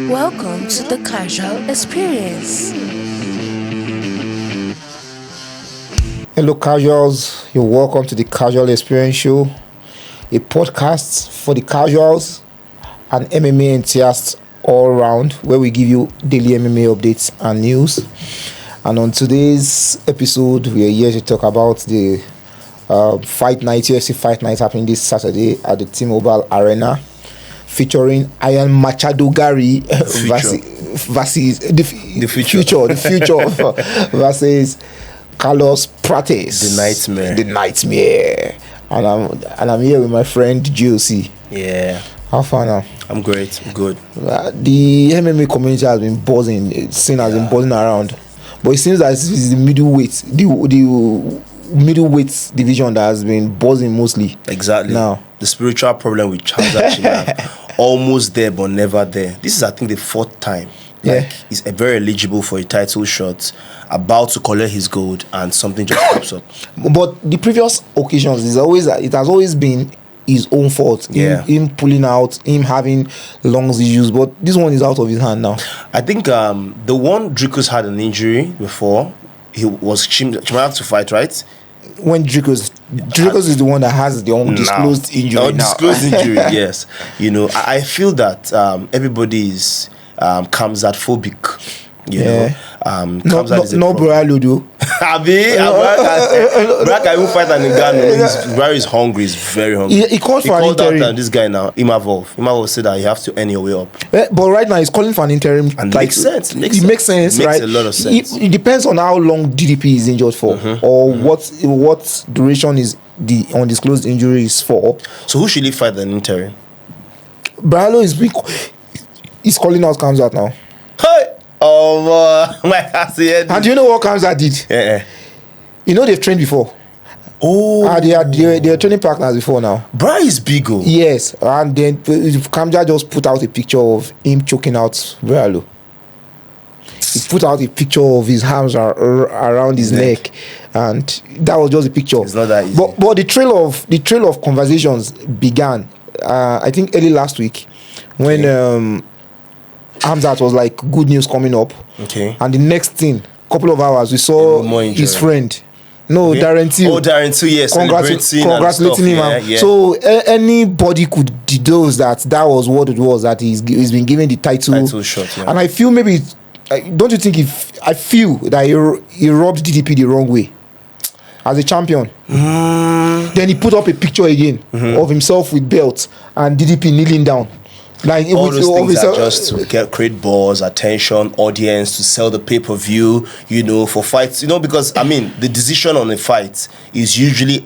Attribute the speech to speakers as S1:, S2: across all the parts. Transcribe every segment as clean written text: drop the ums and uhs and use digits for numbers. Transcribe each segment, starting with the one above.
S1: Welcome to the Casual Experience.
S2: Hello, casuals. You're welcome to the Casual Experience Show, a podcast for the casuals and MMA enthusiasts all around, where we give you daily MMA updates and news. And on today's episode, we are here to talk about the Fight Night, UFC Fight Night, happening this Saturday at the T-Mobile Arena, featuring Iron Machado Garry versus the future versus Carlos Prates,
S3: the
S2: nightmare. And I'm here with my friend GOC.
S3: Yeah.
S2: How far now?
S3: I'm great. I'm good.
S2: The MMA community has been buzzing. Scene has been buzzing around, but it seems that it's the middleweight division that has been buzzing mostly.
S3: Exactly.
S2: Now
S3: the spiritual problem with Charles almost there but never there. This is, I think, the fourth time. He's very eligible for a title shot, about to collect his gold, and something just pops up.
S2: But the previous occasions, it has always been his own fault. Him pulling out, him having lungs issues. But this one is out of his hand now.
S3: I think the one Dricus had an injury before. He was Chimera to fight, right?
S2: When Dricus is the one that has the undisclosed injury.
S3: Undisclosed injury, yes. You know, I feel that everybody is Kamzat phobic. You know, Kamzat is a
S2: no Bralo do.
S3: Brack I won't fight an Ngannou. Barry is hungry. He's very hungry.
S2: He called for an interim.
S3: Out this guy now, Imavov said that you have to earn your way up.
S2: But right now he's calling for an interim.
S3: And makes sense.
S2: It makes sense, right?
S3: Makes a lot of sense.
S2: It depends on how long DDP is injured for, or what duration is the undisclosed injury is for.
S3: So who should he fight an interim?
S2: Bralo is calling out Kamzat now.
S3: Hey! My head.
S2: And do you know what Kamzat did?
S3: Yeah.
S2: You know they've trained before.
S3: Oh,
S2: they are training partners before now.
S3: Bra is big.
S2: Yes, and then Kamzat just put out a picture of him choking out Bralo. He put out a picture of his arms around his neck, and that was just a picture.
S3: It's not that easy.
S2: But the trail of conversations began. I think early last week, when Hamzat was like, good news coming up.
S3: Okay.
S2: And the next thing, couple of hours, we saw his friend. No, okay. Darren Till.
S3: Oh, Darren Till, yes.
S2: Congratulating him.
S3: Yeah.
S2: So anybody could deduce that was what it was, that he's been given the title
S3: shot. Yeah.
S2: And I feel maybe, don't you think, I feel that he robbed DDP the wrong way as a champion. Then he put up a picture again of himself with belt and DDP kneeling down. Like
S3: all those things are just to create buzz, attention, audience, to sell the pay-per-view, you know, for fights, you know, because I mean the decision on a fight is usually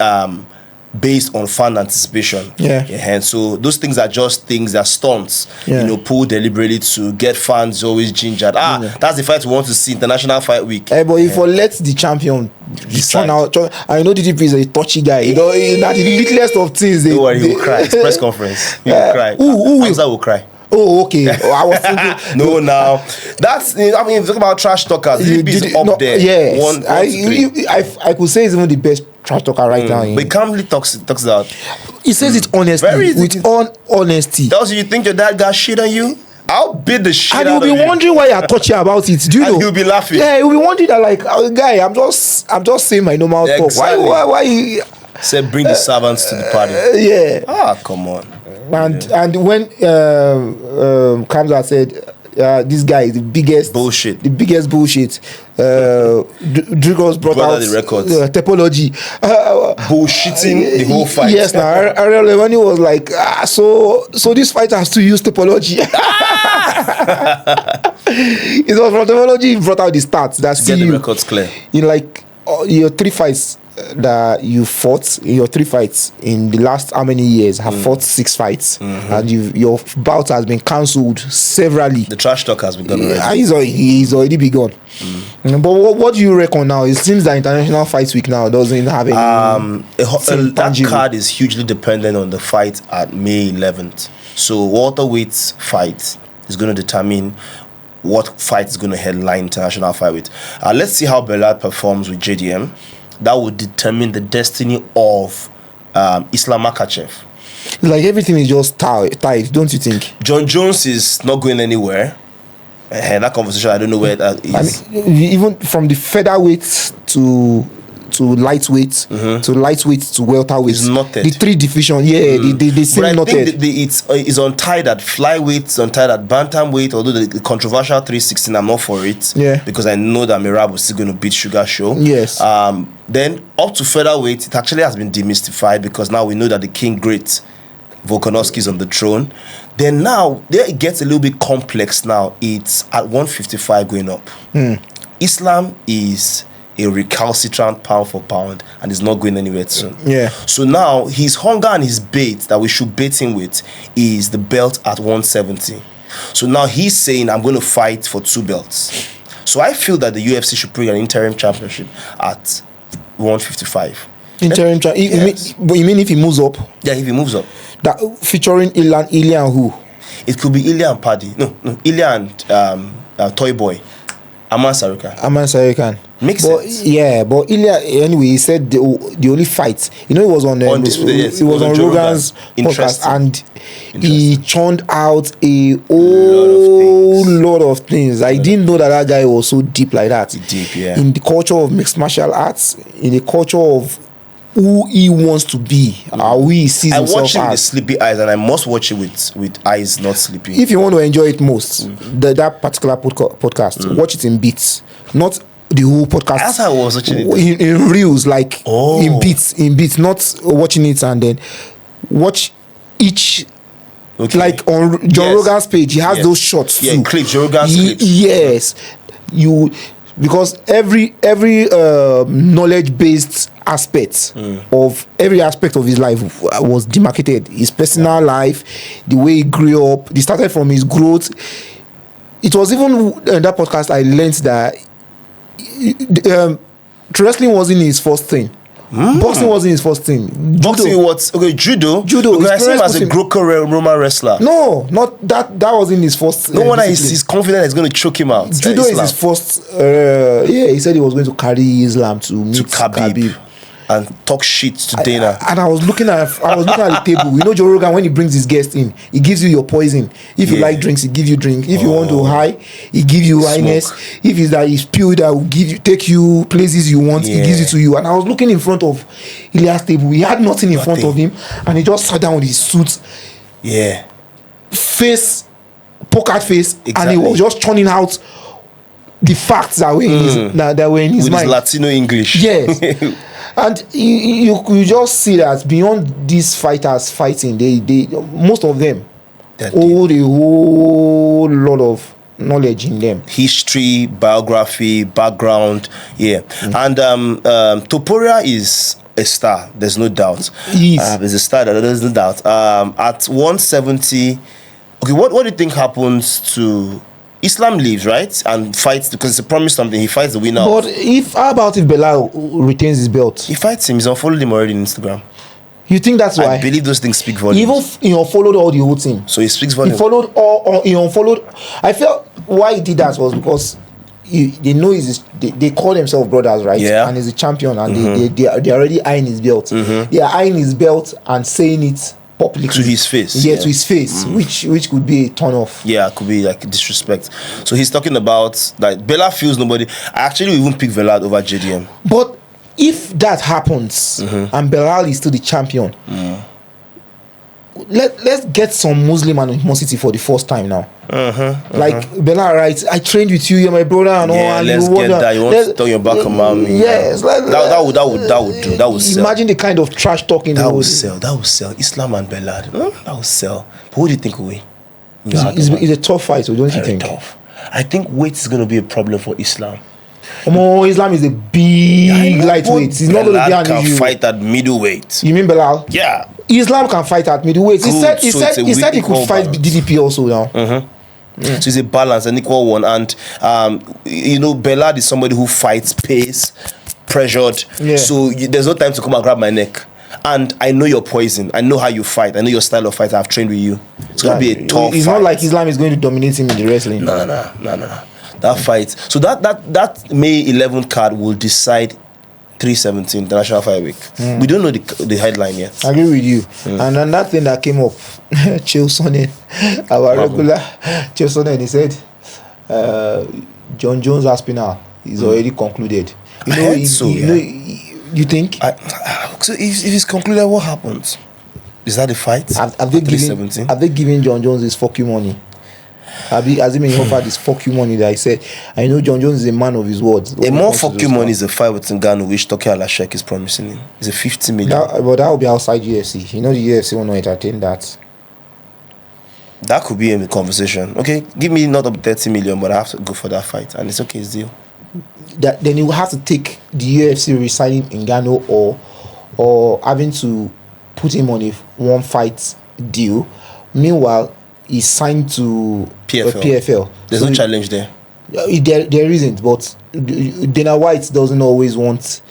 S3: based on fan anticipation. And so those things are just things that stunts, you know, pulled deliberately to get fans always gingered. That's the fight we want to see, International Fight Week.
S2: But if you let the champion turn out, I know DDP is a touchy guy. You know, that the littlest of things.
S3: Don't worry, he will cry. It's press conference. He will cry.
S2: Who
S3: will cry?
S2: Oh, okay. I was thinking.
S3: No, now that's. I mean, talk about trash talkers. DDP is up there.
S2: Yes, I could say he's even the best trash talker right now.
S3: But he calmly talks about.
S2: He says it honestly, with honesty.
S3: Tells you think your dad got shit on you. I'll beat the shit out of you.
S2: And you'll be wondering why you're touchy about it. Do you know?
S3: He'll be laughing.
S2: Yeah, he'll be wondering that, like, guy, I'm just saying my normal talk.
S3: Exactly.
S2: Why?
S3: Said bring the servants to the party. Come on.
S2: And when Kamzat said this guy is the biggest bullshit. Drigos brought out
S3: the records.
S2: Topology.
S3: Bullshitting the whole fight.
S2: Yes, now Ariel Levani was like, so this fight has to use Topology. It was from Topology. He brought out the stats that
S3: get the records clear.
S2: In like your 3 fights that you fought, in your 3 fights in the last how many years have fought 6 fights, and your bout has been cancelled severally.
S3: The trash talk has begun already.
S2: He's already begun. But what do you reckon now? It seems that International Fight Week now doesn't have any.
S3: That card is hugely dependent on the fight at May 11th. So welterweight fight is going to determine what fight is going to headline International Fight Week. Let's see how Bellard performs with JDM. That would determine the destiny of Islam Makhachev.
S2: Like everything is just tight, don't you think?
S3: John Jones is not going anywhere. That conversation, I don't know where that is.
S2: I mean, even from the featherweight to lightweight to welterweight,
S3: It's knotted.
S2: the 3 division, they seem
S3: But I
S2: knotted.
S3: think it's untied at flyweight, it's untied at bantamweight, although the controversial 316, I'm not for it.
S2: Yeah.
S3: Because I know that Mirab was still going to beat Sugar Show.
S2: Yes.
S3: Then up to featherweight, it actually has been demystified because now we know that the King Great Volkanovski is on the throne. Then now, there it gets a little bit complex now. It's at 155 going up. Islam is a recalcitrant pound for pound and is not going anywhere soon.
S2: Yeah.
S3: So now his hunger and his bait that we should bait him with is the belt at 170. So now he's saying, I'm going to fight for 2 belts. So I feel that the UFC should bring an interim championship at 155.
S2: Interim but you mean if he moves up?
S3: Yeah, if he moves up.
S2: That featuring Ilya and who?
S3: It could be Ilya and Paddy. No, Ilya and Toy Boy. Aman Sarukhan. Makes sense.
S2: Yeah, but Ilya, anyway, he said the only fight, it was on
S3: Undisputed,
S2: it was on Rogan's podcast,
S3: Interesting.
S2: and he churned out a whole lot of things. I didn't know that guy was so deep like that.
S3: Deep, yeah.
S2: In the culture of mixed martial arts, in the culture of who he wants to be, how he sees
S3: I
S2: himself
S3: watch it with
S2: as.
S3: sleepy eyes, and I must watch it with eyes not sleepy.
S2: If you want to enjoy it most, that particular podcast, watch it in bits, not the whole podcast.
S3: That's how I was watching it.
S2: In reels, like
S3: Oh.
S2: in bits, not watching it and then watch each.
S3: Okay.
S2: Like on Joe
S3: Yes.
S2: Rogan's page, he has
S3: Yes.
S2: those shots
S3: Yeah,
S2: too.
S3: clips, Joe Rogan's clips.
S2: Yes, because every knowledge based aspect of every aspect of his life was demarcated. His personal life, the way he grew up, he started from his growth. It was even in that podcast I learned that wrestling wasn't his first thing. Boxing wasn't his first thing.
S3: Boxing, what? Okay, judo.
S2: Judo,
S3: Because I see him as a
S2: boxing.
S3: Greco-Roman wrestler.
S2: No, not that. That wasn't his first.
S3: No wonder
S2: discipline.
S3: he's confident he's going to choke him out.
S2: Judo is
S3: Islam.
S2: his first. He said he was going to carry Islam to meet
S3: To Khabib. And talk shit to Dana.
S2: And I was looking at the table. You know, Joe Rogan, when he brings his guest in, he gives you your poison. If you
S3: Yeah.
S2: like drinks, he gives you drink. If you want to high, he gives you highness. If it's that he's pure, that will take you places you want, he gives it to you. And I was looking in front of Ilya's table. He had nothing in front of him, and he just sat down with his suit,
S3: Yeah.
S2: poker face, and he
S3: Exactly.
S2: was just churning out the facts that were in his
S3: With
S2: mind.
S3: his Latino English.
S2: Yes. And you just see that beyond these fighters fighting, they most of them hold a whole lot of knowledge in them.
S3: History, biography, background. Yeah. And Topuria is a star. There's no doubt.
S2: He is.
S3: There's a star. There's no doubt. At 170. Okay, what do you think happens to Islam? Leaves, right, and fights because it's a promise something. He fights the winner.
S2: But how about if Belal retains his belt?
S3: He fights him. He's unfollowed him already on Instagram.
S2: You think that's why?
S3: I believe those things speak volumes.
S2: Even he unfollowed all the whole team.
S3: So he speaks
S2: He
S3: volumes.
S2: followed he unfollowed. I felt why he did that was because they know they call themselves brothers, right?
S3: Yeah.
S2: And he's a champion, and they already eyeing his belt. They are eyeing his belt and saying it publicly
S3: To his face,
S2: Yeah,
S3: yeah.
S2: to his face, which could be a turn off.
S3: Yeah, it could be like disrespect. So he's talking about that Bella feels nobody. I actually even pick Velad over JDM.
S2: But if that happens and Belal is still the champion, let's get some Muslim animosity for the first time now. Like Belal writes, I trained with you, you're my brother, and all.
S3: Yeah,
S2: And
S3: let's
S2: you
S3: get that. You want to turn your back about me?
S2: Yes,
S3: That would do. That would sell.
S2: Imagine the kind of trash talking
S3: That would sell. That would sell. Islam and Belad. That would sell. But what do you think, Uwe?
S2: It's a tough fight, so don't you
S3: Very
S2: think?
S3: tough. I think weight is going to be a problem for Islam.
S2: Islam is a big lightweight. It's not going to be
S3: Belad
S2: an
S3: can
S2: issue.
S3: fight at middleweight.
S2: You mean Belal?
S3: Yeah.
S2: Islam can fight at middleweight. He
S3: Good,
S2: said
S3: so it's a
S2: he said he could
S3: equal
S2: fight
S3: balance.
S2: DDP also now.
S3: So it's a balance, an equal one. And, Belad is somebody who fights pace, pressured.
S2: Yeah.
S3: So there's no time to come and grab my neck. And I know your poison. I know how you fight. I know your style of fight. I've trained with you. It's going to be a tough
S2: It's
S3: fight.
S2: not like Islam is going to dominate him in the wrestling.
S3: No. That fight. So that May 11th card will decide 317 International Fight Week. We don't know the headline yet.
S2: I agree with you. And then that thing that came up, Chill Sonnen, our regular Chill Sonnen, he said, John Jones Aspinall is already concluded. You know, you think?
S3: So if it's concluded, what happens? Is that the fight?
S2: Have they given John Jones his fuck you money? Has he been offered this fuck you money that I said? I know John Jones is a man of his words.
S3: A more fuck you money is a fight with Ngannou, which Toki Alashek is promising him. It's a 50 million.
S2: But that will be outside UFC. You know the UFC will not entertain that.
S3: That could be in the conversation. Okay, give me not up 30 million, but I have to go for that fight, and it's okay, it's deal.
S2: Then you will have to take the UFC resigning Ngannou or having to put him on a one fight deal. Meanwhile, he's signed to PFL.
S3: There's no challenge there.
S2: There isn't, but Dana White doesn't always want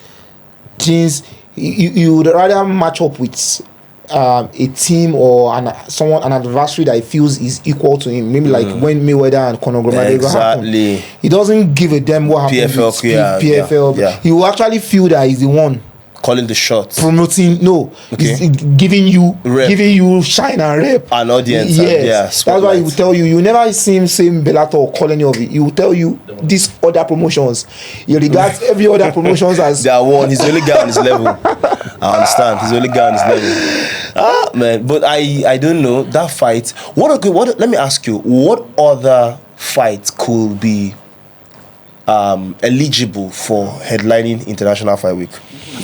S2: things. You would rather match up with a team or an adversary that he feels is equal to him. Maybe like when Mayweather and Conor McGregor happened. He doesn't give a damn what happens with PFL.
S3: Yeah.
S2: He will actually feel that he's the one
S3: calling the shots,
S2: promoting. He's giving you shine and rep,
S3: an audience.
S2: Yes, that's why he will tell you. You never see him saying Bellator or calling any of it. He will tell you these other promotions. He regards every other promotions as
S3: they are one. He's the only guy on his level. I understand. He's the only guy on his level. Man, but I don't know that fight. What? Let me ask you. What other fights could be eligible for headlining International Fight Week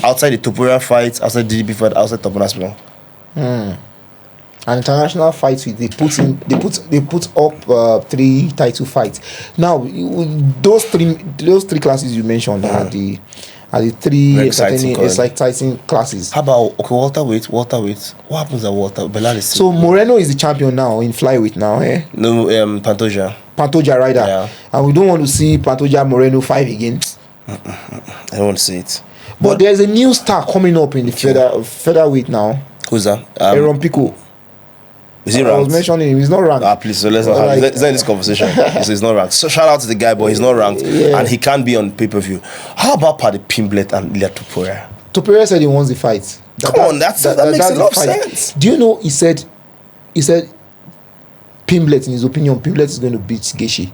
S3: outside the Topuria fight, outside DDP fight, outside Top National?
S2: An International Fight Week, they put up 3 title fights. Now those three classes you mentioned are the 3 exciting classes.
S3: How about welterweight? What happens at welter?
S2: So Moreno is the champion now in flyweight now, eh?
S3: No, Pantoja
S2: rider.
S3: Yeah.
S2: And we don't want to see Pantoja Moreno fight again.
S3: I don't want to see it.
S2: But there's a new star coming up in the featherweight now.
S3: Who's that?
S2: Aaron Pico.
S3: Is he ranked?
S2: I was mentioning him. He's not ranked.
S3: Please, so let's not have this conversation. So he's not ranked. So shout out to the guy, but he's not ranked, and he can't be on pay-per-view. How about Paddy Pimblett and Ilia Topuria?
S2: Topuria said he wants the fight.
S3: That makes a lot of sense.
S2: Do you know he said Pimblett, in his opinion, Pimblett is going to beat Gaethje.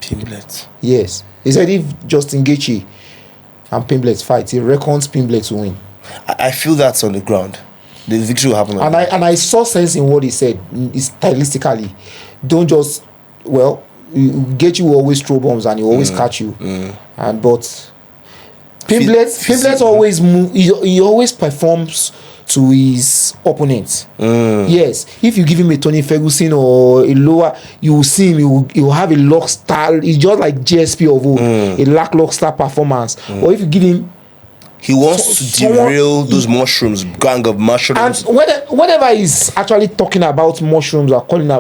S3: Pimblett?
S2: Yes. He said if Justin Gaethje and Pimblett fight, he reckons Pimblett will win.
S3: I feel that's on the ground. The victory will happen.
S2: And I saw sense in what he said. Stylistically, don't just Gaethje will always throw bombs and he will always catch you. But Pimblett always move. He always performs to his opponent. Yes, if you give him a Tony Ferguson or a lower, you will see him. He will have a lock style. He's just like GSP of old, a lackluster performance. Or if you give him,
S3: he wants to derail those mushrooms, gang of mushrooms.
S2: And whenever he's actually talking about mushrooms or calling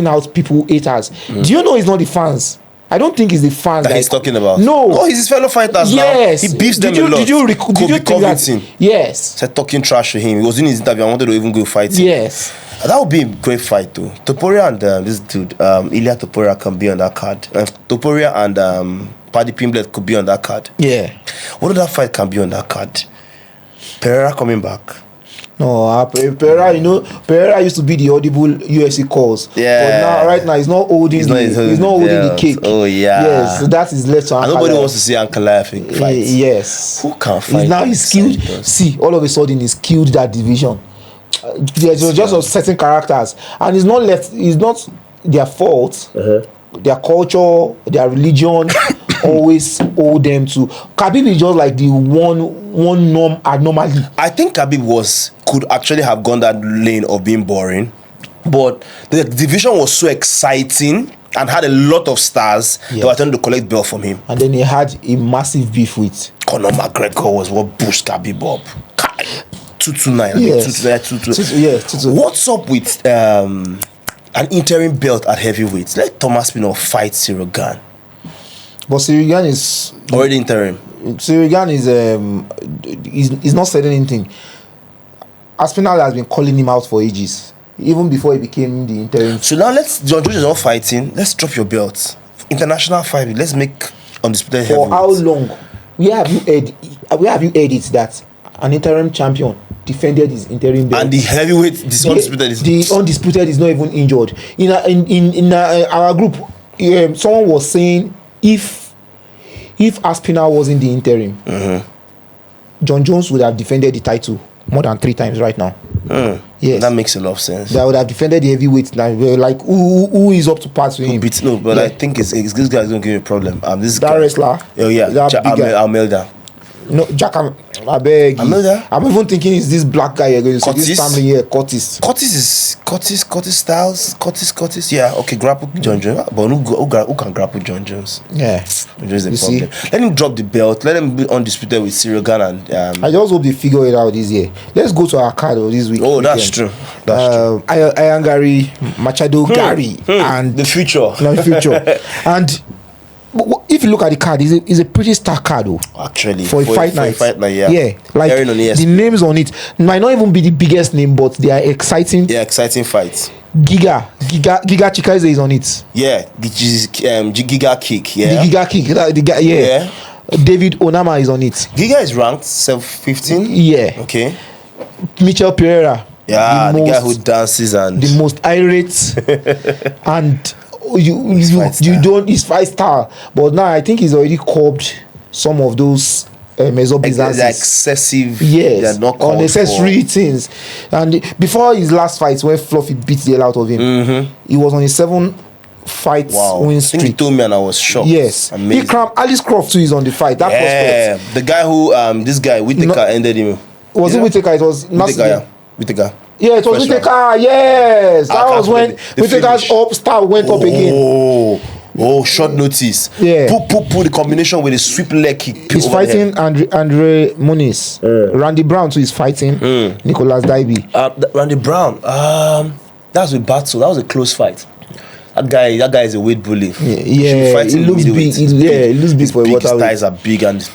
S2: out people haters, do you know it's not the fans? I don't think it's the fans
S3: that he's talking about.
S2: No.
S3: Oh, he's his fellow fighters now. He beefs them a lot.
S2: Did you think that? Yes.
S3: Said talking trash to him. He was in his interview. I wanted to even go fight him.
S2: Yes.
S3: That would be a great fight too. Topuria and this dude, Ilia Topuria can be on that card. Topuria and Paddy Pimblett could be on that card.
S2: Yeah.
S3: What other fight can be on that card? Pereira coming back.
S2: No, Pereira used to be the audible UFC calls.
S3: Yeah.
S2: But right now he's not holding the cake.
S3: Oh yeah.
S2: Yes, so that is left to Ankalaev.
S3: Nobody wants to see Ankalaev fight.
S2: Yes.
S3: Who can fight?
S2: He's killed. See, all of a sudden he's killed that division. There's just certain characters, and it's not their fault. Their culture, their religion always owe them to. Khabib is just like the one norm anomaly. I
S3: think Khabib could actually have gone that lane of being boring, but the division was so exciting and had a lot of stars that were trying to collect belt from him.
S2: And then he had a massive beef with
S3: Conor McGregor was what pushed Khabib up. 229.
S2: Yes.
S3: 229. What's up with an interim belt at heavyweight? Let Thomas Spinall fight Cyril Gane.
S2: But Cyril Gane is
S3: already interim.
S2: Cyril Gane is not saying anything. Aspinall has been calling him out for ages, even before he became the interim.
S3: So now John Jones is not fighting. Let's drop your belts. International fight. Let's make undisputed heavyweight.
S2: For how long? Where have you heard it that an interim champion defended his interim belt?
S3: And the heavyweight, the undisputed is
S2: someone was saying if Aspinall was in the interim, John Jones would have defended the title more than 3 times right now. Yes,
S3: that makes a lot of sense.
S2: That would have defended the heavyweight. Like who is up to par with him?
S3: No, but I think it's this guy's gonna give you a problem. This
S2: that
S3: guy,
S2: wrestler.
S3: Oh yeah, Almeida.
S2: No, Jack, I beg you.
S3: Almeida?
S2: I'm even thinking it's this black guy you're going to see. This family here, Curtis.
S3: Curtis Styles. Curtis. Yeah, okay, grapple John Jones. But who can grapple John Jones?
S2: Yeah.
S3: John Jones is the problem. Let him drop the belt. Let him be undisputed with Cyril Gane and.
S2: I just hope they figure it out this year. Let's go to our card this week.
S3: Oh, that's true. That's true.
S2: I am Garry, Machado, Garry, and
S3: the future.
S2: The future. And if you look at the card, it's a pretty stark card, though.
S3: Actually,
S2: for a fight night,
S3: yeah.
S2: Yeah, like the names on it might not even be the biggest name, but they are exciting.
S3: Yeah, exciting fights.
S2: Giga Chikaize is on it.
S3: Yeah, Giga Kick. Yeah,
S2: the Giga Kick. The guy, yeah. David Onama is on it.
S3: Giga is ranked 15.
S2: Yeah.
S3: Okay.
S2: Michel Pereira.
S3: Yeah, the guy who dances and
S2: the most irate and. You don't his fight style, but now I think he's already curbed some of those exorbitances.
S3: They're excessive.
S2: Yes,
S3: they're not
S2: unnecessary things. And before his last fight, when Fluffy beat the hell out of him, he was on a 7 fights win streak.
S3: I think he told me and I was shocked.
S2: Yes, amazing. Alice Croft too is on the fight. That prospect.
S3: The guy who this guy Whittaker ended him.
S2: Was it Whittaker? It was
S3: Whittaker.
S2: Yeah, it was Whittaker. Yes, that was when Whittaker's star went up again.
S3: Oh, short notice.
S2: Yeah.
S3: Put the combination with a sweep leg kick.
S2: He's fighting Andre Muniz. Randy Brown too is fighting Nicolas Daibi.
S3: Randy Brown. That was a battle. That was a close fight. That guy is a weight bully.
S2: Yeah, he looks big. He looks big for a waterweight. His
S3: thighs are big and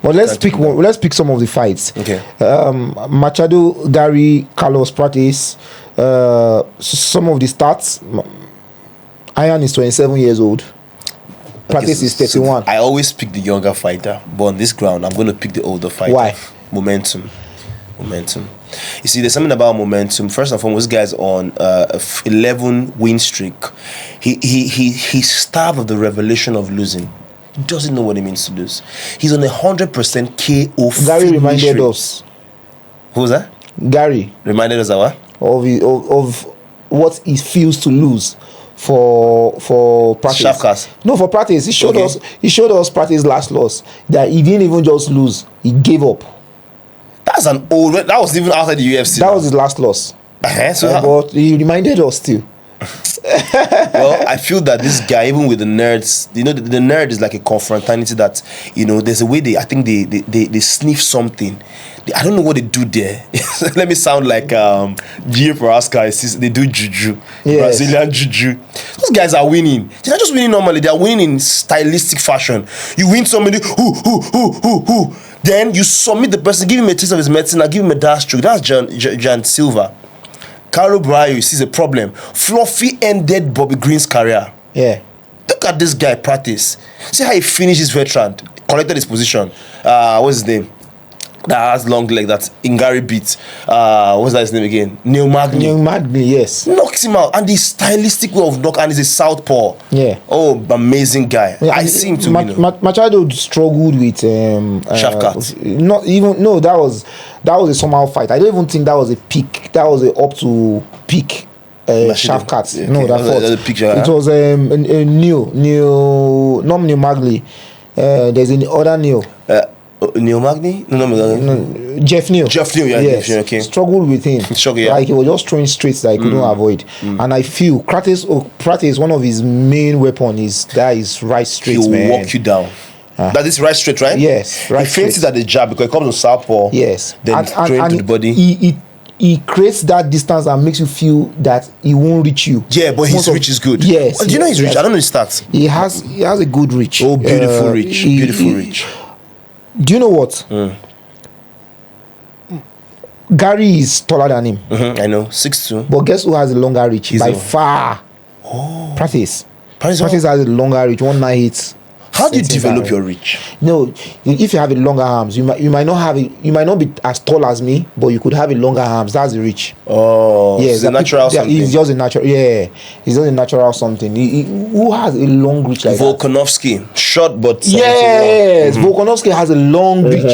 S2: But let's pick some of the fights.
S3: Okay.
S2: Machado, Garry, Carlos Prates. Some of the stats. Iron is 27 years old. Prates is 31.
S3: I always pick the younger fighter, but on this ground, I'm going to pick the older fighter.
S2: Why?
S3: Momentum. You see, there's something about momentum. First and foremost, this guy's on 11 win streak. He's starved of the revelation of losing. He doesn't know what it means to lose. He's on 100% KO.
S2: Gary reminded us.
S3: Who was that?
S2: Gary
S3: reminded us of what?
S2: Of what it feels to lose for Prates.
S3: Shafkas.
S2: No, for Prates. He showed us Prates' last loss. That he didn't even just lose. He gave up.
S3: That was even outside the UFC.
S2: That was his last loss. But he reminded us still.
S3: Well, I feel that this guy, even with the nerds, the nerd is like a confraternity that, there's a way they sniff something. I don't know what they do there. Let me sound like Gio Prohaska. They do juju. Yes. Brazilian juju. Those guys are winning. They're not just winning normally. They are winning in stylistic fashion. You win somebody, who. Then you submit the person, give him a taste of his medicine, and give him a dash stroke. That's Jan Silva. Carlo Brayo sees a problem. Fluffy ended Bobby Green's career.
S2: Yeah.
S3: Look at this guy, Prates. See how he finished his veteran, collected his position. What's his name? That has long leg that Garry beat. What's that his name again? Neil Magny,
S2: yes.
S3: Knocked him out. And the stylistic way of knock, and he's a southpaw.
S2: Yeah.
S3: Oh, amazing guy. Yeah, I see him to
S2: Machado struggled with
S3: Shafkat.
S2: That was a somehow fight. I don't even think that was a peak. That was up to peak Shafkat.
S3: Okay.
S2: No, that was
S3: a picture.
S2: It was not Neil Magny. There's another Neil.
S3: Neil Magny? No.
S2: Jeff Neal.
S3: Yeah.
S2: Yes.
S3: Jeff Neal, okay.
S2: Struggled with him. Like he was just throwing straights that he couldn't avoid. And I feel Prates, one of his main weapons is right straight, man.
S3: He'll walk you down. That is right straight, right?
S2: Yes, right straight.
S3: He faints at the jab because it comes to southpaw.
S2: Yes.
S3: Then straight to the body.
S2: He creates that distance and makes you feel that he won't reach you.
S3: Yeah, but his reach is good.
S2: Yes.
S3: Do you know his reach? I don't know his stats.
S2: He has a good reach.
S3: Oh, beautiful reach. Beautiful reach.
S2: Do you know what? Garry is taller than him.
S3: I know, 6'2".
S2: But guess who has a longer reach? By far.
S3: Oh.
S2: Prates.
S3: Prates
S2: has a longer reach, 198.
S3: How do you develop your reach?
S2: No, if you have a longer arms, you might not be as tall as me, but you could have a longer arms. That's the reach.
S3: Oh,
S2: yeah,
S3: it's a natural something.
S2: It's just a natural. Yeah, it's just a natural something. Who has a long reach like
S3: Volkanovski, short but 71.
S2: Yes, Volkanovski has a long reach.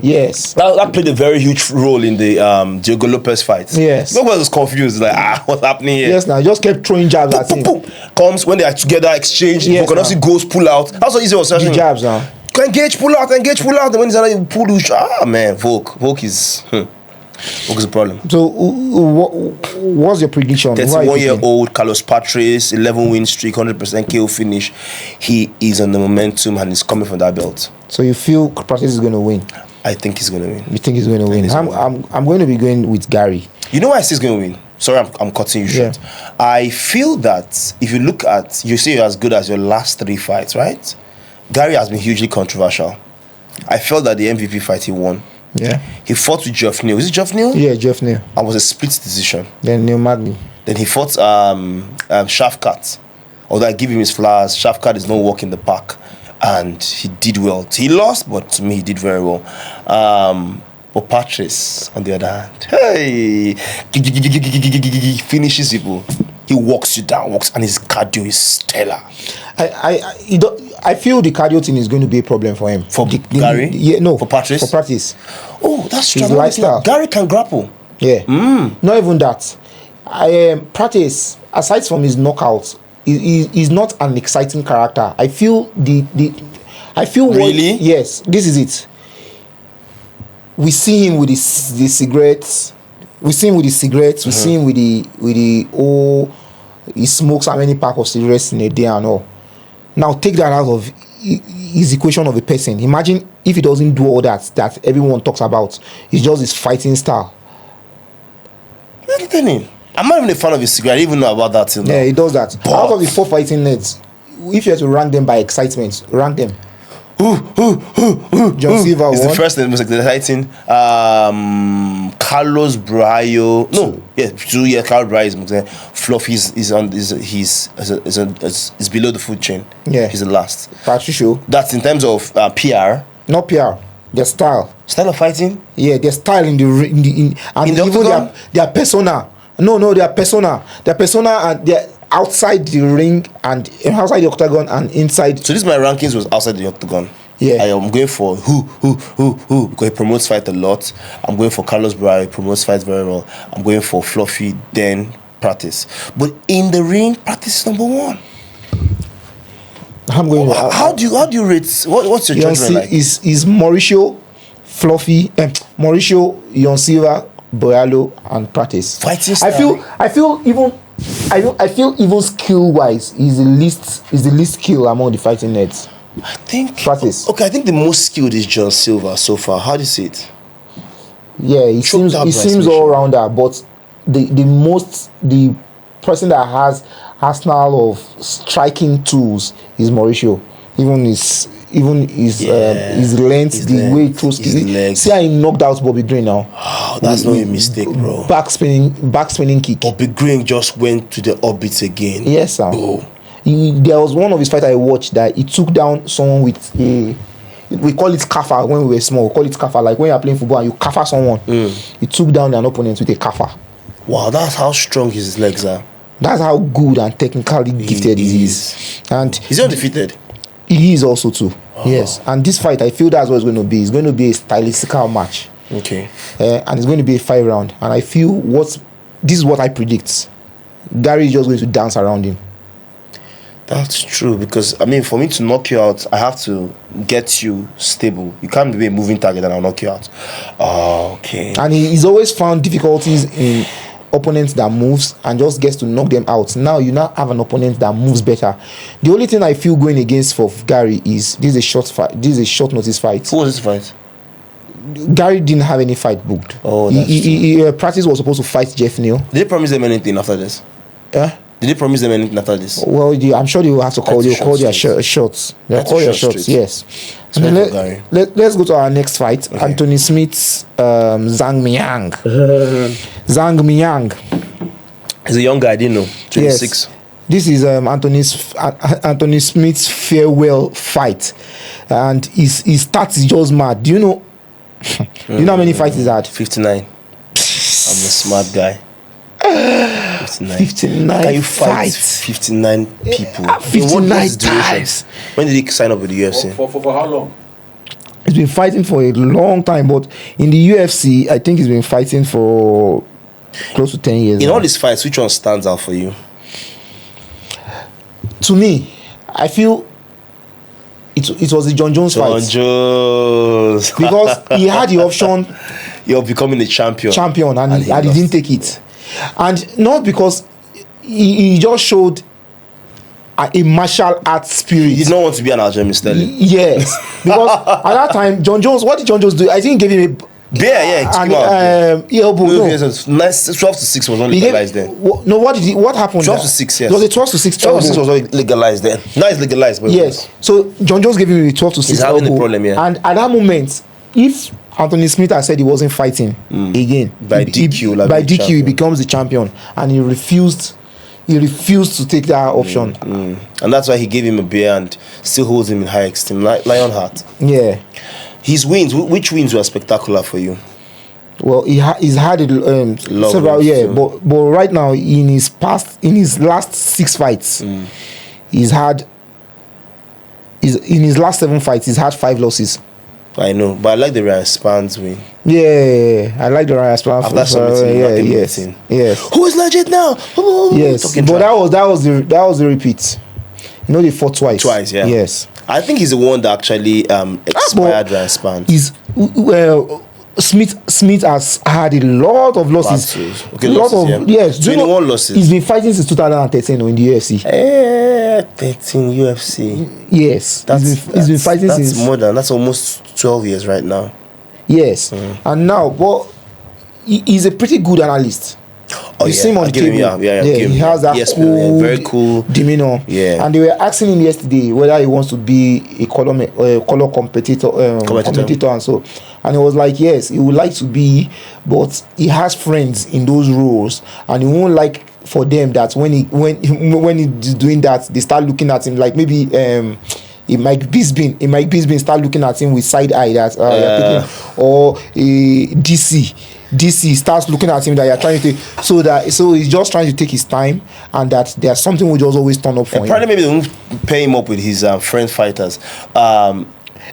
S2: Yes,
S3: that played a very huge role in the Diego Lopez fight.
S2: Yes,
S3: nobody was confused. Like, what's happening here?
S2: Yes, now just kept throwing jabs at him.
S3: Comes when they are together, exchange.
S2: Yes,
S3: Volkanovski goes pull out. That's what easy was saying.
S2: Jabs now.
S3: Engage, pull out. And when he's like pull, man, Volk is a problem.
S2: So, what's your prediction?
S3: 31-year-old Carlos Prates, 11 win streak, 100% KO finish. He is on the momentum and he's coming from that belt.
S2: So you feel Prates is going to win?
S3: I think he's going to win.
S2: You think he's going to win? I'm going to be going with Garry.
S3: You know why I say he's going to win? Sorry, I'm cutting you short. Yeah. I feel that if you look at, you say you're as good as your last 3 fights, right? Garry has been hugely controversial. I felt that the MVP fight he won.
S2: Yeah.
S3: He fought with Geoff Neal. Is it Geoff Neal?
S2: Yeah, Geoff Neal.
S3: And was a split decision.
S2: Then Neil Magny.
S3: Then he fought Shafkat. Although I give him his flowers, Shafkat is not walking the park. And he did well. He lost, but to me, he did very well. But Prates, on the other hand, hey, finishes people. He walks you down, and his cardio is stellar. I feel the cardio thing is going to be a problem for him. For Garry?
S2: Yeah, no.
S3: For Prates?
S2: For Prates.
S3: Oh, that's true.
S2: His lifestyle.
S3: Garry can grapple.
S2: Yeah. Not even that. Prates, aside from his knockouts, he's not an exciting character. I feel
S3: really?
S2: Yes, this is it. We see him with the cigarettes. We see him with the cigarettes. We see him with the he smokes how many pack of cigarettes in a day and all. Now take that out of his equation of a person. Imagine if he doesn't do all that everyone talks about. It's just his fighting style.
S3: Entertaining. I'm not even a fan of his cigarette. I didn't even know about that till now.
S2: Yeah, he does that. But out of the 4 fighting nets, if you had to rank them by excitement, rank them. John Silva
S3: is
S2: won.
S3: the first and most exciting. Carlos Brayo. No, yeah, 2 years. Carlos Brayo is most Fluffy is below the food chain.
S2: Yeah,
S3: he's the last.
S2: Patricio.
S3: That's in terms of PR.
S2: Not PR. Their style.
S3: Style of fighting.
S2: Yeah, their style in even their persona. No, their persona. Their persona and their outside the ring and outside the octagon and inside.
S3: So this my rankings was outside the octagon.
S2: Yeah,
S3: I am going for who because he promotes fight a lot. I'm going for Carlos Brayo, promotes fight very well. I'm going for Fluffy, then Prates. But in the ring, Prates is number 1.
S2: I'm going.
S3: How do you rate? What's your judgment like?
S2: Is Mauricio, Fluffy, Mauricio, Jon Silva, Boyalo, and Prates.
S3: Fighting style.
S2: I feel even skill wise is the least skill among the fighting nets.
S3: I think
S2: Prates.
S3: Okay, I think the most skilled is Jon Silva so far. How do you see it?
S2: Yeah, he seems all rounder, but the person that has arsenal of striking tools is Mauricio. Even his length, the way he throws. See how he knocked out Bobby Green now.
S3: Oh, that's not a mistake, bro.
S2: Back spinning kick.
S3: Bobby Green just went to the orbit again.
S2: Yes, sir.
S3: Oh.
S2: There was one of his fights I watched that he took down someone with we call it kaffa when we were small. We call it kaffa, like when you are playing football and you kaffa someone. He took down an opponent with a kaffa.
S3: Wow, that's how strong his legs are.
S2: That's how good and technically gifted he is. And
S3: he's undefeated.
S2: He is also too. Yes. And this fight, I feel that's what it's going to be. It's going to be a stylistical match.
S3: Okay.
S2: And it's going to be a 5 round. And I feel this is what I predict. Garry is just going to dance around him.
S3: That's true, because I mean, for me to knock you out, I have to get you stable. You can't be a moving target and I'll knock you out. Oh, okay.
S2: And he's always found difficulties in opponents that moves and just gets to knock them out. Now you now have an opponent that moves better. The only thing I feel going against for Garry is this is a short fight. This is a short notice fight.
S3: Who was this fight?
S2: Garry didn't have any fight booked.
S3: Oh, that's
S2: Prates was supposed to fight Geoff Neal.
S3: Did they promise them anything after this?
S2: Yeah.
S3: Did they promise them anything after this?
S2: Well, I'm sure they will have to call. They'll call their shots. They'll call their shots. Yes. And then let's go to our next fight. Okay. Anthony Smith's Zhang Miang. Zhang Miang.
S3: He's a young guy. I didn't know. 26.
S2: Yes. This is Anthony Smith's farewell fight, and his stats is just mad. Do you know? Do you know how many fights he's had?
S3: 59. I'm a smart guy.
S2: 59
S3: Can you fight
S2: fights.
S3: 59 people?
S2: 59 times.
S3: When did he sign up with the UFC?
S4: For how long?
S2: He's been fighting for a long time, but in the UFC, I think he's been fighting for close to 10 years.
S3: In
S2: now.
S3: all these fights, which one stands out for you?
S2: To me, I feel it was the John Jones
S3: John
S2: fight.
S3: Jones.
S2: Because he had the option
S3: You're becoming a champion.
S2: and he didn't take it. And not because he just showed a martial arts spirit.
S3: He did not want to be an Aljamain Sterling.
S2: Yes. Because at that time, John Jones, what did John Jones do? I think he gave him
S3: Yeah,
S2: an
S3: kick him out.
S2: elbow.
S3: No,
S2: No.
S3: yes, nice, 12 to 6 was not
S2: He gave,
S3: legalized then.
S2: no, what happened?
S3: 12 to
S2: there?
S3: 6, yes.
S2: It was a 12 to 6
S3: 12 to 6
S2: elbow.
S3: was not legalized then. Now it's legalized. But
S2: Yes. So John Jones gave him a 12 to 6
S3: He's having a
S2: elbow.
S3: problem, yeah.
S2: And at that moment, if Anthony Smith had said he wasn't fighting again,
S3: By DQ, like
S2: by
S3: the
S2: DQ, he
S3: champion.
S2: becomes the champion, and he refused to take that option.
S3: And that's why he gave him a beer and still holds him in high esteem. Lionheart.
S2: Yeah.
S3: His wins, which wins were spectacular for you?
S2: Well, he's had it several,
S3: wins,
S2: yeah.
S3: too.
S2: But right now, in his last 6 fights, he's had. In his last 7 fights, he's had 5 losses.
S3: I know, but I like the Ryan Spans win.
S2: Yeah, I like the Ryan Span.
S3: After submitting
S2: yeah,
S3: Martin
S2: yes,
S3: Martin.
S2: yes,
S3: Who is legit now?
S2: yes.
S3: Talking
S2: But
S3: trash.
S2: that was the repeat. You know, they fought twice.
S3: Twice, yeah.
S2: Yes.
S3: I think he's the one that actually expired Ryan Spans.
S2: Smith has had a lot of losses.
S3: Battles. Okay,
S2: a lot
S3: losses,
S2: of
S3: yeah.
S2: yes. Do you
S3: 21 losses.
S2: He's been fighting since 2013 in the UFC.
S3: 13 UFC.
S2: Yes, he's been fighting
S3: that's
S2: since.
S3: more than, that's almost 12 years right now.
S2: Yes, and now, but he's a pretty good analyst.
S3: Oh,
S2: You see him on
S3: I
S2: the
S3: give him,
S2: table.
S3: yeah,
S2: He has that
S3: yes,
S2: cool,
S3: very cool.
S2: demeanor.
S3: Yeah.
S2: And they were asking him yesterday whether he wants to be a color competitor, commentator, and so. And he was like, yes, he would like to be, but he has friends in those roles, and he won't like for them that when he's doing that, they start looking at him like maybe Mike Bisping start looking at him with side eye that you're picking, or DC starts looking at him that you're trying to take, so he's just trying to take his time, and that there's something will just always turn up for him.
S3: Probably maybe they won't pair him up with his friend fighters.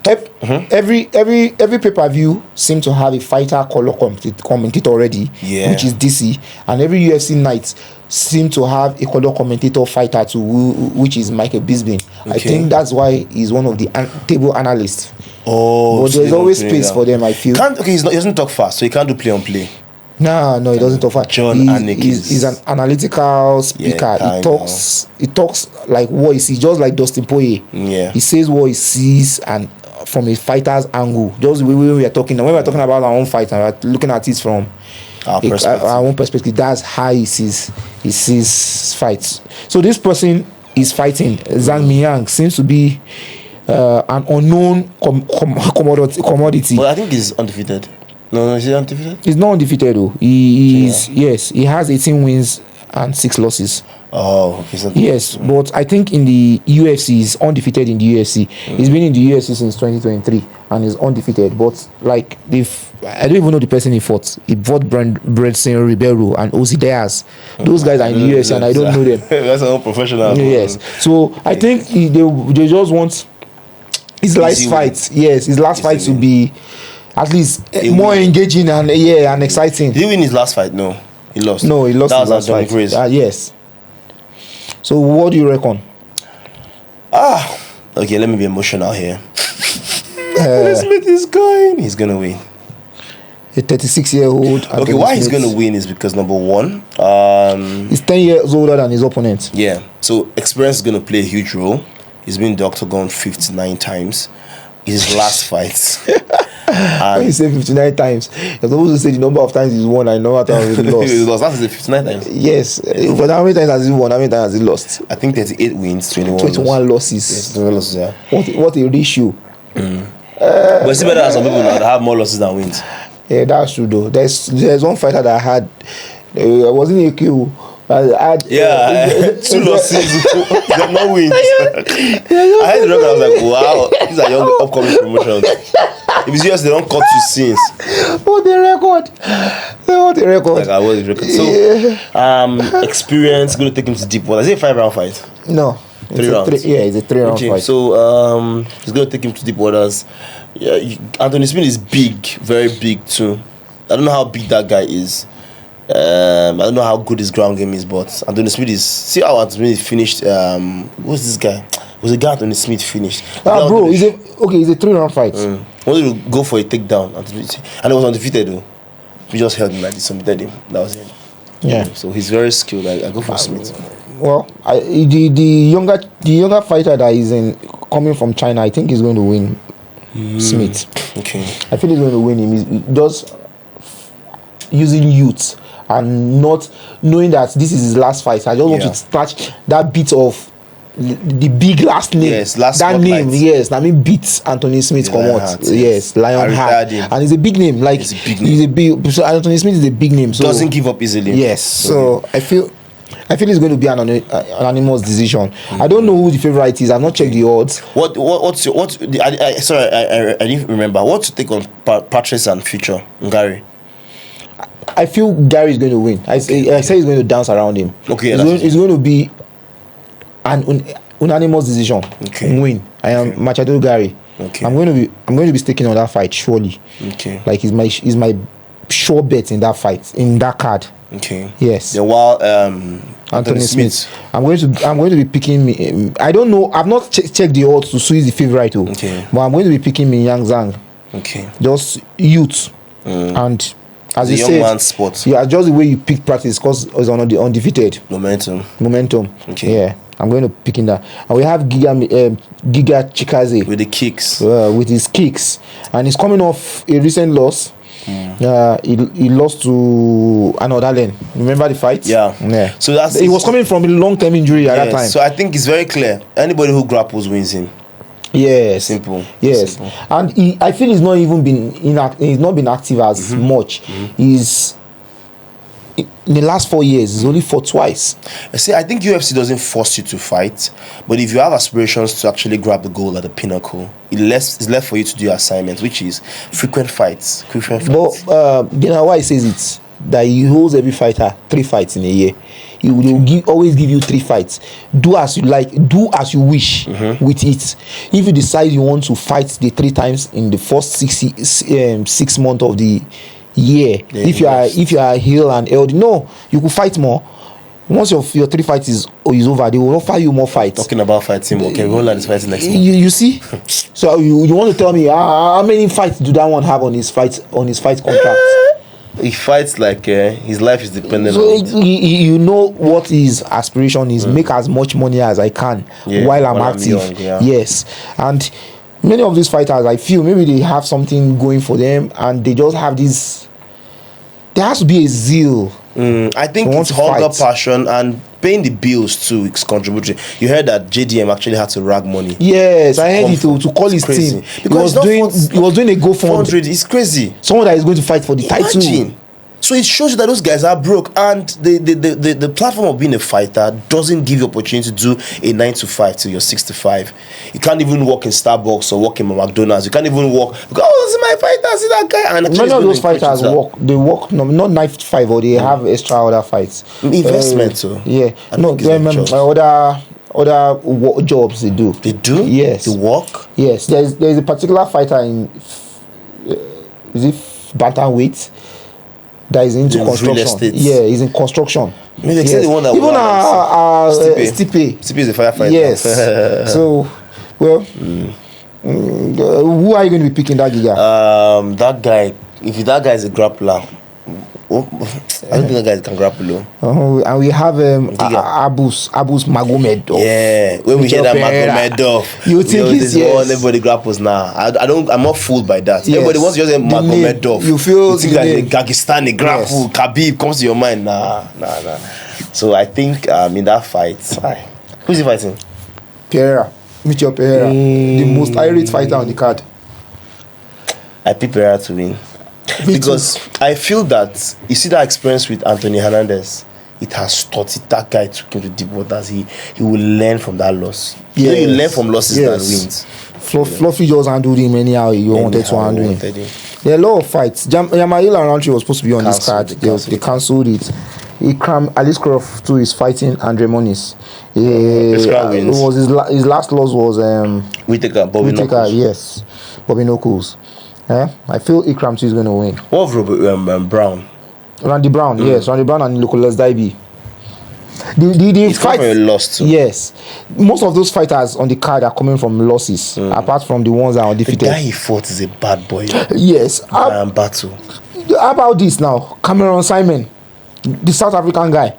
S2: Every pay-per-view seems to have a fighter color commentator already,
S3: Yeah.
S2: which is DC, and every UFC night seem to have a color commentator fighter too, which is Michael Bisping. I
S3: Okay.
S2: think that's why he's one of the table analysts.
S3: Oh,
S2: But
S3: so
S2: there's
S3: they
S2: always
S3: don't play
S2: space
S3: that.
S2: for them, I feel.
S3: He doesn't talk fast, so he can't do play on play.
S2: No, he doesn't talk fast.
S3: John Anik
S2: He's an analytical speaker.
S3: I
S2: He talks like what he sees, just like Dustin Poirier.
S3: Yeah.
S2: He says what he sees and from a fighter's angle. Just the way we are talking. When we're talking about our own fight and we're looking at it from
S3: Our perspective.
S2: our own perspective, that's how he sees fights. So this person is fighting. Zhang Miang seems to be an unknown commodity.
S3: But I think he's undefeated. No, is he undefeated?
S2: He's not undefeated though. He has 18 wins and 6 losses.
S3: Oh, he's not.
S2: Yes, but I think in the UFC he's undefeated in the UFC. He's been in the UFC since 2023 and is undefeated. But like I don't even know the person he fought. He fought Bredson Ribeiro and Ozzy Diaz. Those guys are in the UFC and I don't know them.
S3: That's an unprofessional.
S2: Yes. So I think they just want his last
S3: Easy
S2: fight. Yes, his last fight to be at least more engaging and and exciting.
S3: Did he win his last fight? No, he lost.
S2: No, he lost
S3: That
S2: his
S3: was
S2: last
S3: at Johnny
S2: fight.
S3: Grace.
S2: Yes. So what do you reckon?
S3: Okay, let me be emotional here. Smith is going. He's gonna win.
S2: A 36-year-old.
S3: Okay, why he's gonna win is because number one,
S2: He's 10 years older than his opponent.
S3: yeah. So experience is gonna play a huge role. He's been in the octagon 59 times. His last fight.
S2: When you say 59 times, you're supposed to say the number of times he's won and the number of times he's
S3: He
S2: lost.
S3: lost. That's 59 times.
S2: Yes. But how many times has he won? How many times has he lost?
S3: I think 38 wins, 21
S2: 21
S3: losses.
S2: losses.
S3: Yes, 21 losses, yeah.
S2: What a ratio.
S3: But it's better than some people now that have more losses than wins.
S2: Yeah, that's true though. There's one fighter that had, wasn't AQ
S3: Two losses, they're not wins. I heard the record, I was like, wow, these are young upcoming promotions. If it's just they don't cut you since.
S2: What the record?
S3: Like I was the record. So experience gonna take him to deep water. Is it a 5-round fight?
S2: No.
S3: Three rounds.
S2: It's a 3-round fight.
S3: So he's gonna take him to deep waters. Yeah, Anthony Smith is big, very big too. I don't know how big that guy is. I don't know how good his ground game is, but Anthony Smith is. See how Anthony Smith finished. What's this guy? Was the guy Anthony Smith finished?
S2: Bro, it's a 3-round fight.
S3: Wanted to go for a takedown, and it was undefeated though. We just held him like this, submitted him. That was it.
S2: Yeah.
S3: So he's very skilled. I go for Smith.
S2: Well, the younger fighter that is coming from China, I think he's going to win Smith.
S3: Okay.
S2: I feel he's going to win him. He's just using youth and not knowing that this is his last fight. I just want to snatch that bit of the big last name.
S3: Yes, last
S2: that
S3: spotlight.
S2: name. Yes, I mean beats Anthony Smith come out. Yes, Lionheart, and it's a big name. Like he's a big. So Anthony Smith is a big name. So
S3: doesn't give up easily.
S2: Yes. So I feel it's going to be an unanimous decision. I don't know who the favorite is. I've not checked the odds. I
S3: didn't remember. What's your take on Prates and Future Garry?
S2: I feel Garry is going to win. I say he's going to dance around him.
S3: Okay,
S2: it's going to be an unanimous decision.
S3: Okay.
S2: Win. I am Machado Garry.
S3: Okay.
S2: I'm going to be sticking on that fight surely.
S3: Okay.
S2: Like he's my sure bet in that fight, in that card.
S3: Okay.
S2: Yes.
S3: The while
S2: Anthony Smith. I'm going to be picking. I don't know. I've not checked the odds to see who's the favorite.
S3: Okay.
S2: But I'm going to be picking Zhang.
S3: Okay.
S2: Just youth and. As
S3: the
S2: you
S3: young
S2: said,
S3: man's sport.
S2: Yeah, just the way you pick Prates because it's on the undefeated.
S3: Momentum.
S2: Okay. Yeah, I'm going to pick in that. And we have Giga Chikaze
S3: with the kicks.
S2: With his kicks, and he's coming off a recent loss. He lost to another lane. Remember the fight?
S3: Yeah. So
S2: he was coming from a long-term injury at that time.
S3: So I think it's very clear. Anybody who grapples wins him.
S2: Yes.
S3: Simple.
S2: Yes.
S3: Simple.
S2: And I feel he's not even he's not been active as much. He's in the last 4 years, he's only fought twice.
S3: See, I think UFC doesn't force you to fight, but if you have aspirations to actually grab the goal at the pinnacle, it's left for you to do assignments, which is frequent fights.
S2: But you know why he says it? That he holds every fighter 3 fights in a year. He will always give you 3 fights. Do as you like, do as you wish with it. If you decide you want to fight the 3 times in the first 6 months of the year, if you are healed and healthy, no, you could fight more. Once your 3 fights is over, they will offer you more fights.
S3: Talking about fighting, okay, we'll learn this fighting next month.
S2: You see? So you want to tell me how many fights do that one have on his fight contract?
S3: He fights like his life is dependent
S2: so
S3: on it.
S2: You know what his aspiration is. Make as much money as I can while I'm active. Yes. And many of these fighters, I feel maybe they have something going for them and they just have this. There has to be a zeal.
S3: I think it's hunger, passion, and paying the bills too is contributory. You heard that JDM actually had to rag money.
S2: Yes, I heard it to call his team. Because he was doing a GoFundMe.
S3: It's crazy.
S2: Someone that is going to fight for the title.
S3: Imagine. So it shows you that those guys are broke, and the platform of being a fighter doesn't give you opportunity to do a 9 to 5 till you're 65. You can't even work in Starbucks or work in McDonald's. You can't even work. This is my fighter. See that guy. And
S2: many of those fighters work. They work not 9 to 5, or they have extra other fights.
S3: Investment, so
S2: yeah. No, other jobs they do.
S3: They do.
S2: Yes.
S3: They work.
S2: Yes. There's a particular fighter in is it bantamweight that is into construction. Yeah, he's in construction.
S3: Maybe yes. The one that
S2: even Stipe.
S3: Stipe is a firefighter.
S2: Yes. So, well, who are you going to be picking that Giga?
S3: That guy. If that guy is a grappler, I don't think that guy can grapple.
S2: And we have Abus Magomedov.
S3: Yeah, when we hear that Magomedov,
S2: you think it's
S3: one everybody grapples now. I'm not fooled by that. Yes. Everybody wants to just say Magomedov.
S2: You feel
S3: you think that the Dagestani grapple, yes. Khabib comes to your mind. Nah. So I think in that fight, who's he fighting?
S2: Pereira. Mitchell Pereira, the most irate fighter on the card.
S3: I pick Pereira to win. Because I feel that you see that experience with Anthony Hernandez. it has taught it. That guy took him to deep waters. He will learn from that loss.
S2: Yes.
S3: You learn from losses than wins.
S2: Fluffy just handled him anyhow he wanted to handle him. There are a lot of fights. Yamail and Roundtree was supposed to be on this card. They cancelled it. Ikram Alice too is fighting Andre Moniz. It was his last loss was
S3: Whittaker, Bobby Knuckles.
S2: Yes, Bobby Knuckles. I feel Ikram too is going to win.
S3: What of Robert Brown?
S2: Randy Brown, yes, Randy Brown and Nicholas Daibi. The fight
S3: lost too.
S2: Yes, most of those fighters on the card are coming from losses, apart from the ones that are undefeated.
S3: The guy he fought is a bad boy.
S2: Yes,
S3: battle.
S2: How about this now? Cameron Simon, the South African guy,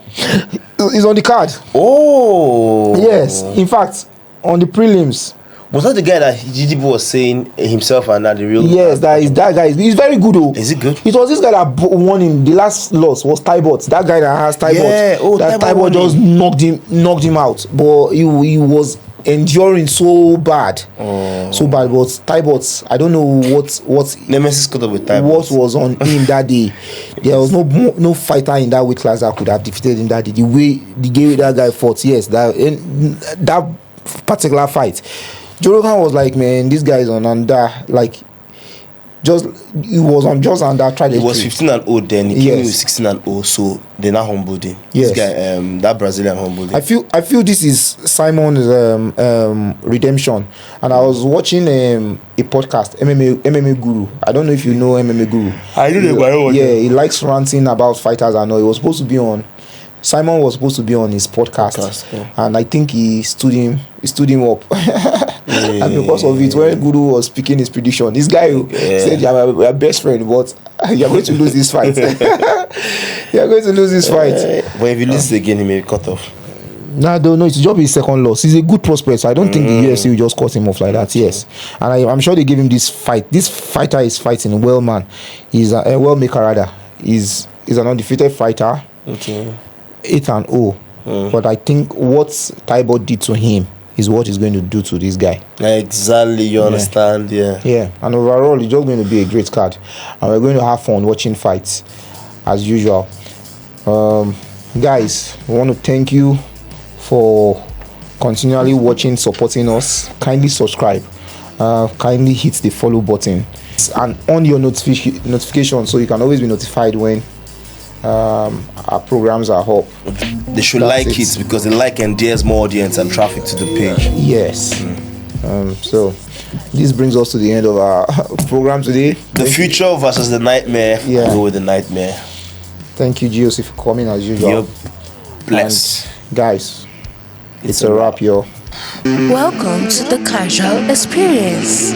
S2: is on the card.
S3: Oh,
S2: yes. In fact, on the prelims.
S3: Was that the guy that GDB was saying himself and not the real?
S2: Yes, that guy. He's very good. Oh.
S3: Is he good?
S2: It was this guy that won him. The last loss was Tybot. That guy that has Tybot.
S3: Yeah. Oh,
S2: that Tybot just knocked him out. But he was enduring so bad. So bad. But Tybot, I don't know what
S3: Nemesis caught up with Tybot.
S2: What was on him that day. There was no fighter in that weight class that could have defeated him that day. The way that guy fought, yes, that particular fight. Joe Rogan was like, man, this guy is on under, like, he was on just under trajectory.
S3: He was 15-0 then. He came with 16-0, so they now humbled him.
S2: Yes.
S3: This guy, that Brazilian humbled him.
S2: I feel this is Simon's redemption. And I was watching a podcast, MMA Guru. I don't know if you know MMA Guru.
S3: I do know.
S2: Yeah, he likes ranting about fighters. I know he was supposed to be on. Simon was supposed to be on his podcast, and I think he stood him up. And because of it, when Guru was speaking his prediction, this guy said, "You're my best friend, but you're going to lose this fight. You're going to lose this fight."
S3: But if you lose again, he may be cut off.
S2: No, I don't know. It's just his second loss. He's a good prospect, so I don't think the UFC will just cut him off like that. Yes, and I'm sure they gave him this fight. This fighter is fighting well, man. He's a well maker rather. He's an undefeated fighter.
S3: Okay.
S2: 8-0, but I think what Tybot did to him is what he's going to do to this guy.
S3: Exactly, you understand?
S2: Yeah, and overall, it's just going to be a great card, and we're going to have fun watching fights as usual. Guys, I want to thank you for continually watching, supporting us. Kindly subscribe, kindly hit the follow button, and on your notification so you can always be notified when our programs are up.
S3: They should like it because the like endears more audience and traffic to the page.
S2: Yes. So this brings us to the end of our program today.
S3: The future versus the nightmare. Go with the nightmare.
S2: Thank you, GOC, for coming as usual.
S3: Yep. Bless.
S2: And guys, it's a wrap, yo.
S1: Welcome to the Casual Experience.